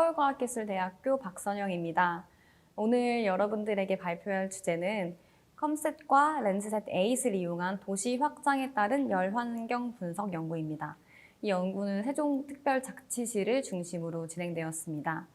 서울과학기술대학교 박선영입니다. 오늘 여러분들에게 발표할 주제는 컴셋과 렌즈셋 8을 이용한 도시 확장에 따른 열환경 분석 연구입니다. 이 연구는 세종특별자치시를 중심으로 진행되었습니다.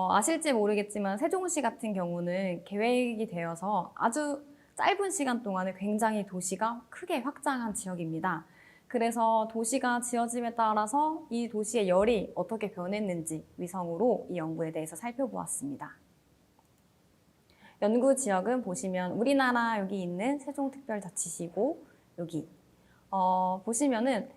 아실지 모르겠지만 세종시 같은 경우는 계획이 되어서 아주 짧은 시간 동안에 굉장히 도시가 크게 확장한 지역입니다. 그래서 도시가 지어짐에 따라서 이 도시의 열이 어떻게 변했는지 위성으로 이 연구에 대해서 살펴보았습니다. 연구 지역은 보시면 우리나라 여기 있는 세종특별자치시고 여기 보시면은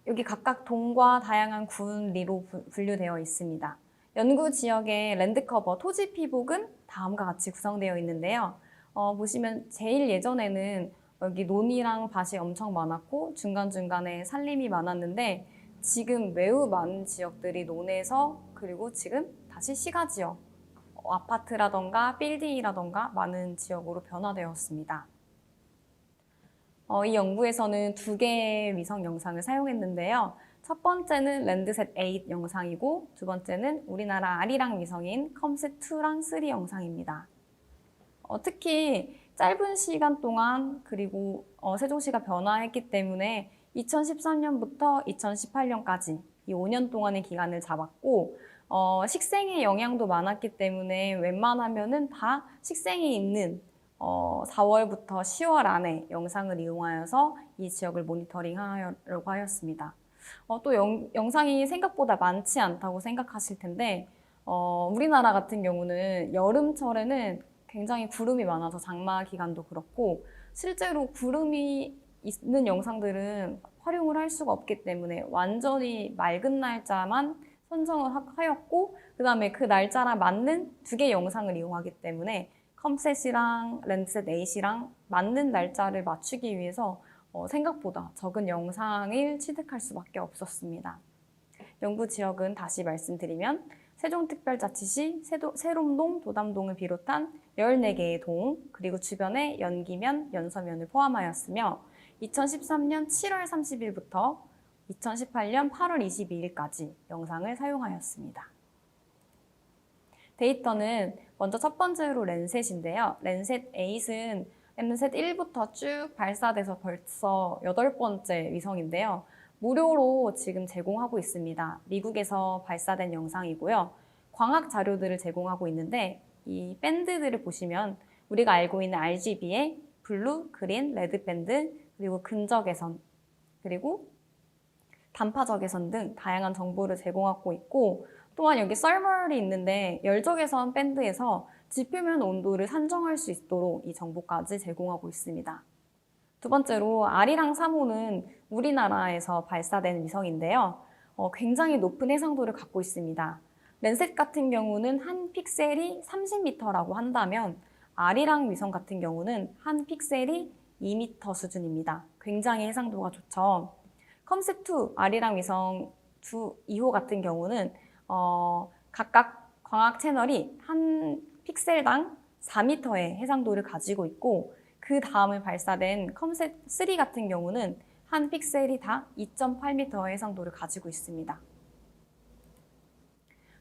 여기 각각 동과 다양한 군리로 분류되어 있습니다. 연구 지역의 랜드커버, 토지 피복은 다음과 같이 구성되어 있는데요. 보시면 제일 예전에는 여기 논이랑 밭이 엄청 많았고 중간중간에 산림이 많았는데 지금 매우 많은 지역들이 논에서 그리고 지금 다시 시가지역, 아파트라던가 빌딩이라던가 많은 지역으로 변화되었습니다. 이 연구에서는 2개의 위성 영상을 사용했는데요. 첫 번째는 랜드셋 8 영상이고 두 번째는 우리나라 아리랑 위성인 컴셋2랑 3 영상입니다. 특히 짧은 시간 동안 그리고 세종시가 변화했기 때문에 2013년부터 2018년까지 이 5년 동안의 기간을 잡았고 식생의 영향도 많았기 때문에 웬만하면은 다 식생이 있는 4월부터 10월 안에 영상을 이용하여서 이 지역을 모니터링하려고 하였습니다. 또 영상이 생각보다 많지 않다고 생각하실 텐데 우리나라 같은 경우는 여름철에는 굉장히 구름이 많아서 장마 기간도 그렇고 실제로 구름이 있는 영상들은 활용을 할 수가 없기 때문에 완전히 맑은 날짜만 선정을 하였고 그 다음에 그 날짜랑 맞는 2개의 영상을 이용하기 때문에 컴셋이랑 렌즈셋 8이랑 맞는 날짜를 맞추기 위해서 생각보다 적은 영상을 취득할 수밖에 없었습니다. 연구 지역은 다시 말씀드리면 세종특별자치시 세롬동, 도담동을 비롯한 14개의 동, 그리고 주변의 연기면, 연서면을 포함하였으며 2013년 7월 30일부터 2018년 8월 22일까지 영상을 사용하였습니다. 데이터는 먼저 첫 번째로 렌셋인데요. 렌셋 8은 렌셋 1부터 쭉 발사돼서 벌써 8번째 위성인데요. 무료로 지금 제공하고 있습니다. 미국에서 발사된 영상이고요. 광학 자료들을 제공하고 있는데 이 밴드들을 보시면 우리가 알고 있는 RGB의 블루, 그린, 레드 밴드, 그리고 근적외선, 그리고 단파적외선 등 다양한 정보를 제공하고 있고 또한 여기 썰멀이 있는데 열적외선 밴드에서 지표면 온도를 산정할 수 있도록 이 정보까지 제공하고 있습니다. 두 번째로 아리랑 3호는 우리나라에서 발사된 위성인데요. 굉장히 높은 해상도를 갖고 있습니다. 렌셋 같은 경우는 한 픽셀이 30m라고 한다면 아리랑 위성 같은 경우는 한 픽셀이 2m 수준입니다. 굉장히 해상도가 좋죠. 컴셋2 아리랑 위성 2호 같은 경우는 각각 광학 채널이 한 픽셀당 4m의 해상도를 가지고 있고 그 다음에 발사된 컴셋 3 같은 경우는 한 픽셀이 다 2.8m의 해상도를 가지고 있습니다.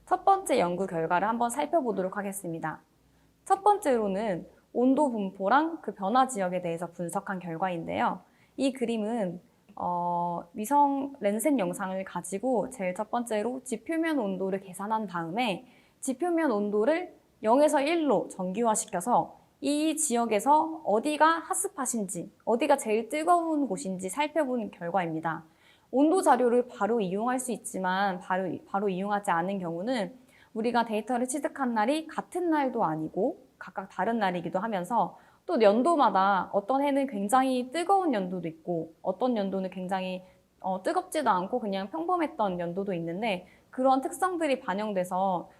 첫 번째 연구 결과를 한번 살펴보도록 하겠습니다. 첫 번째로는 온도 분포랑 그 변화 지역에 대해서 분석한 결과인데요. 이 그림은 위성 렌셋 영상을 가지고 제일 첫 번째로 지표면 온도를 계산한 다음에 지표면 온도를 0에서 1로 정규화시켜서 이 지역에서 어디가 핫스팟인지, 어디가 제일 뜨거운 곳인지 살펴본 결과입니다. 온도 자료를 바로 이용할 수 있지만 바로 이용하지 않은 경우는 우리가 데이터를 취득한 날이 같은 날도 아니고 각각 다른 날이기도 하면서 또 연도마다 어떤 해는 굉장히 뜨거운 연도도 있고 어떤 연도는 굉장히 뜨겁지도 않고 그냥 평범했던 연도도 있는데 그런 특성들이 반영돼서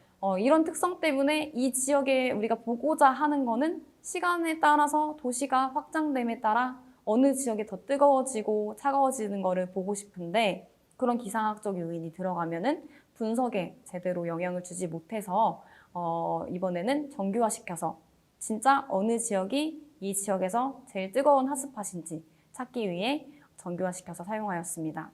이런 특성 때문에 이 지역에 우리가 보고자 하는 거는 시간에 따라서 도시가 확장됨에 따라 어느 지역이 더 뜨거워지고 차가워지는 거를 보고 싶은데 그런 기상학적 요인이 들어가면은 분석에 제대로 영향을 주지 못해서 이번에는 정규화시켜서 진짜 어느 지역이 이 지역에서 제일 뜨거운 핫스팟인지 찾기 위해 정규화시켜서 사용하였습니다.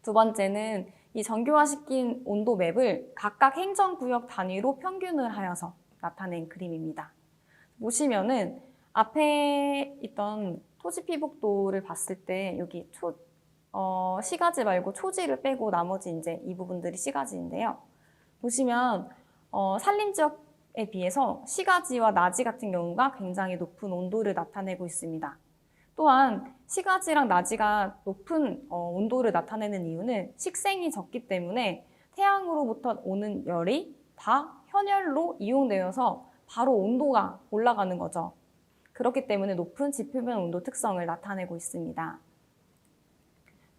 두 번째는 이 정교화시킨 온도 맵을 각각 행정구역 단위로 평균을 하여서 나타낸 그림입니다. 보시면은 앞에 있던 토지 피복도를 봤을 때 여기 시가지 말고 초지를 빼고 나머지 이제 이 부분들이 시가지인데요. 보시면 산림 지역에 비해서 시가지와 나지 같은 경우가 굉장히 높은 온도를 나타내고 있습니다. 또한 시가지랑 나지가 높은 온도를 나타내는 이유는 식생이 적기 때문에 태양으로부터 오는 열이 다 현열로 이용되어서 바로 온도가 올라가는 거죠. 그렇기 때문에 높은 지표면 온도 특성을 나타내고 있습니다.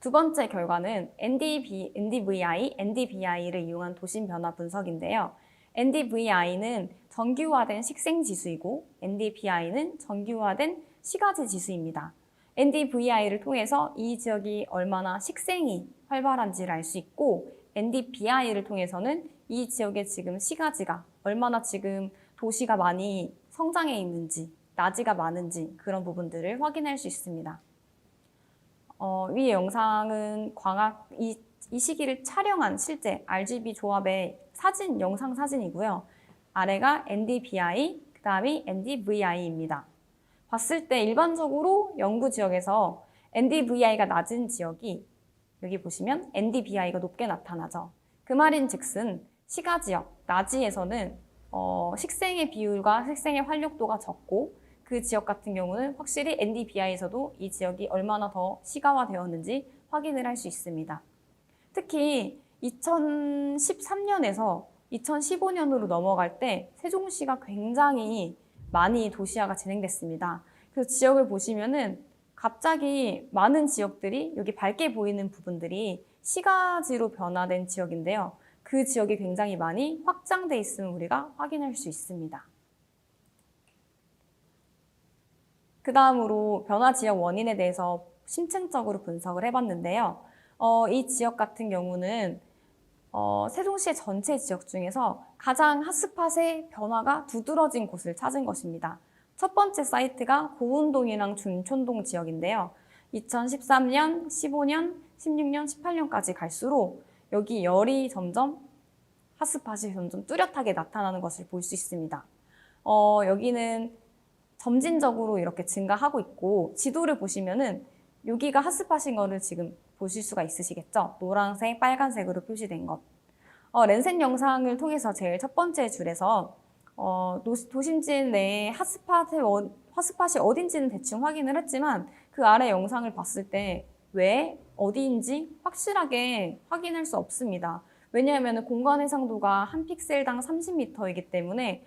두 번째 결과는 NDVI, NDVI를 이용한 도심 변화 분석인데요. NDVI는 정규화된 식생 지수이고 NDVI는 정규화된 시가지 지수입니다. NDVI를 통해서 이 지역이 얼마나 식생이 활발한지를 알 수 있고 NDVI를 통해서는 이 지역의 지금 시가지가 얼마나 지금 도시가 많이 성장해 있는지, 나지가 많은지 그런 부분들을 확인할 수 있습니다. 위의 영상은 이 시기를 촬영한 실제 RGB 조합의 영상 사진이고요. 아래가 NDVI, 그 다음이 NDVI입니다. 봤을 때 일반적으로 영구 지역에서 NDVI가 낮은 지역이 여기 보시면 NDVI가 높게 나타나죠. 그 말인즉슨 시가지역, 나지에서는 식생의 비율과 식생의 활력도가 적고 그 지역 같은 경우는 확실히 NDVI에서도 이 지역이 얼마나 더 시가화되었는지 확인을 할 수 있습니다. 특히 2013년에서 2015년으로 넘어갈 때 세종시가 굉장히 많이 도시화가 진행됐습니다. 그래서 지역을 보시면은 갑자기 많은 지역들이 여기 밝게 보이는 부분들이 시가지로 변화된 지역인데요. 그 지역이 굉장히 많이 확장돼 있음을 우리가 확인할 수 있습니다. 그 다음으로 변화 지역 원인에 대해서 심층적으로 분석을 해봤는데요. 이 지역 같은 경우는 세종시의 전체 지역 중에서 가장 핫스팟의 변화가 두드러진 곳을 찾은 것입니다. 첫 번째 사이트가 고운동이랑 준촌동 지역인데요. 2013년, 15년, 16년, 18년까지 갈수록 여기 열이 핫스팟이 점점 뚜렷하게 나타나는 것을 볼 수 있습니다. 여기는 점진적으로 이렇게 증가하고 있고 지도를 보시면은 여기가 핫스팟인 거를 지금 보실 수가 있으시겠죠? 노란색, 빨간색으로 표시된 것. 랜센 영상을 통해서 제일 첫 번째 줄에서 도심지 내에 핫스팟이 어딘지는 대충 확인을 했지만 그 아래 영상을 봤을 때 왜, 어디인지 확실하게 확인할 수 없습니다. 왜냐하면 공간 해상도가 한 픽셀당 30m이기 때문에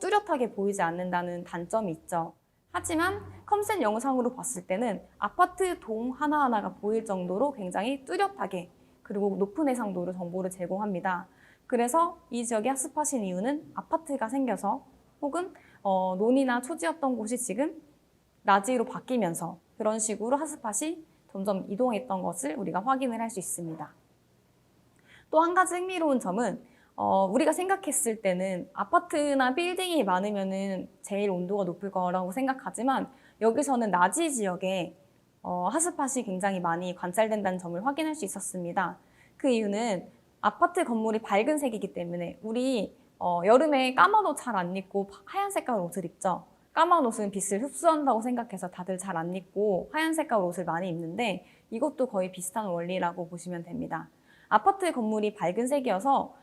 뚜렷하게 보이지 않는다는 단점이 있죠. 하지만 컴센 영상으로 봤을 때는 아파트 동 하나하나가 보일 정도로 굉장히 뚜렷하게 그리고 높은 해상도로 정보를 제공합니다. 그래서 이 지역이 핫스팟인 이유는 아파트가 생겨서 혹은 논이나 초지였던 곳이 지금 나지로 바뀌면서 그런 식으로 핫스팟이 점점 이동했던 것을 우리가 확인을 할 수 있습니다. 또 한 가지 흥미로운 점은 우리가 생각했을 때는 아파트나 빌딩이 많으면은 제일 온도가 높을 거라고 생각하지만 여기서는 나지 지역에 핫스팟이 굉장히 많이 관찰된다는 점을 확인할 수 있었습니다. 그 이유는 아파트 건물이 밝은 색이기 때문에 우리 여름에 까만 옷 잘 안 입고 하얀 색깔 옷을 입죠. 까만 옷은 빛을 흡수한다고 생각해서 다들 잘 안 입고 하얀 색깔 옷을 많이 입는데 이것도 거의 비슷한 원리라고 보시면 됩니다. 아파트 건물이 밝은 색이어서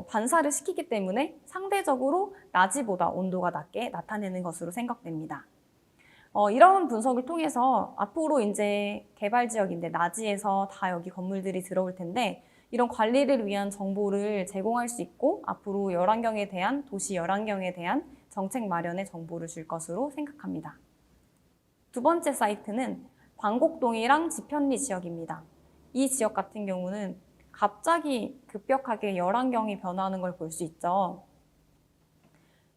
반사를 시키기 때문에 상대적으로 나지보다 온도가 낮게 나타내는 것으로 생각됩니다. 이런 분석을 통해서 앞으로 이제 개발 지역인데 나지에서 다 여기 건물들이 들어올 텐데 이런 관리를 위한 정보를 제공할 수 있고 앞으로 도시 열환경에 대한 정책 마련의 정보를 줄 것으로 생각합니다. 두 번째 사이트는 광곡동이랑 지편리 지역입니다. 이 지역 같은 경우는 갑자기 급격하게 열환경이 변화하는 걸 볼 수 있죠.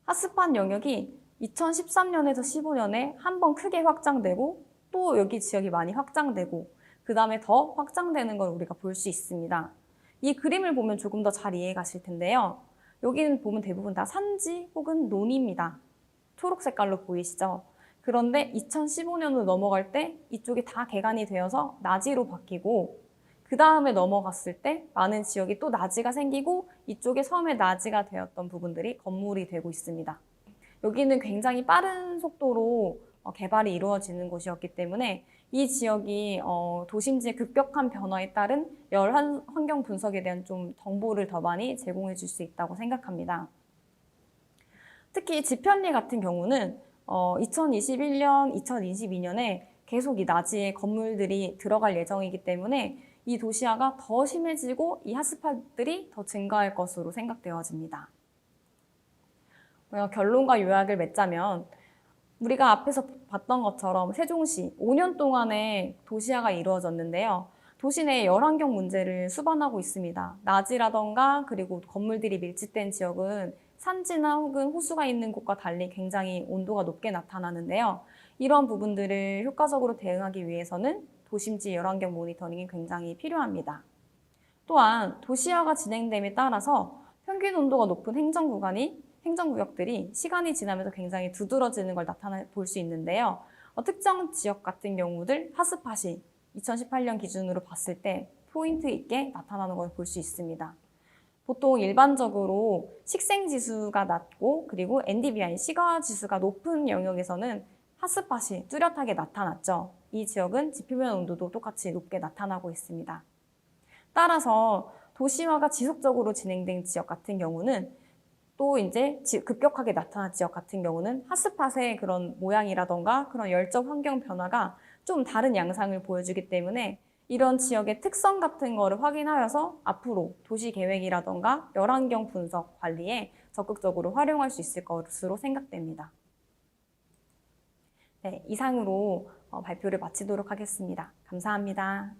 핫스팟 영역이 2013년에서 15년에 한 번 크게 확장되고 또 여기 지역이 많이 확장되고 그 다음에 더 확장되는 걸 우리가 볼 수 있습니다. 이 그림을 보면 조금 더 잘 이해 가실 텐데요. 여기는 보면 대부분 다 산지 혹은 논입니다. 초록 색깔로 보이시죠? 그런데 2015년으로 넘어갈 때 이쪽이 다 개간이 되어서 나지로 바뀌고 그 다음에 넘어갔을 때 많은 지역이 또 낮이가 생기고 이쪽에 섬의 낮이가 되었던 부분들이 건물이 되고 있습니다. 여기는 굉장히 빠른 속도로 개발이 이루어지는 곳이었기 때문에 이 지역이 도심지의 급격한 변화에 따른 열 환경 분석에 대한 좀 정보를 더 많이 제공해 줄 수 있다고 생각합니다. 특히 지편리 같은 경우는 2021년, 2022년에 계속 이 낮이에 건물들이 들어갈 예정이기 때문에 이 도시화가 더 심해지고 이 핫스팟들이 더 증가할 것으로 생각되어집니다. 결론과 요약을 맺자면 우리가 앞에서 봤던 것처럼 세종시 5년 동안의 도시화가 이루어졌는데요. 도시 내 열환경 문제를 수반하고 있습니다. 낮이라던가 그리고 건물들이 밀집된 지역은 산지나 혹은 호수가 있는 곳과 달리 굉장히 온도가 높게 나타나는데요. 이런 부분들을 효과적으로 대응하기 위해서는 도심지 열환경 모니터링이 굉장히 필요합니다. 또한 도시화가 진행됨에 따라서 평균 온도가 높은 행정구역들이 시간이 지나면서 굉장히 두드러지는 걸 볼 수 있는데요. 특정 지역 같은 경우들 핫스팟이 2018년 기준으로 봤을 때 포인트 있게 나타나는 걸 볼 수 있습니다. 보통 일반적으로 식생지수가 낮고 그리고 NDVI, 시가지수가 높은 영역에서는 핫스팟이 뚜렷하게 나타났죠. 이 지역은 지표면 온도도 똑같이 높게 나타나고 있습니다. 따라서 도시화가 지속적으로 진행된 지역 같은 경우는 또 이제 급격하게 나타난 지역 같은 경우는 핫스팟의 그런 모양이라던가 그런 열적 환경 변화가 좀 다른 양상을 보여주기 때문에 이런 지역의 특성 같은 거를 확인하여서 앞으로 도시 계획이라던가 열환경 분석 관리에 적극적으로 활용할 수 있을 것으로 생각됩니다. 네, 이상으로 발표를 마치도록 하겠습니다. 감사합니다.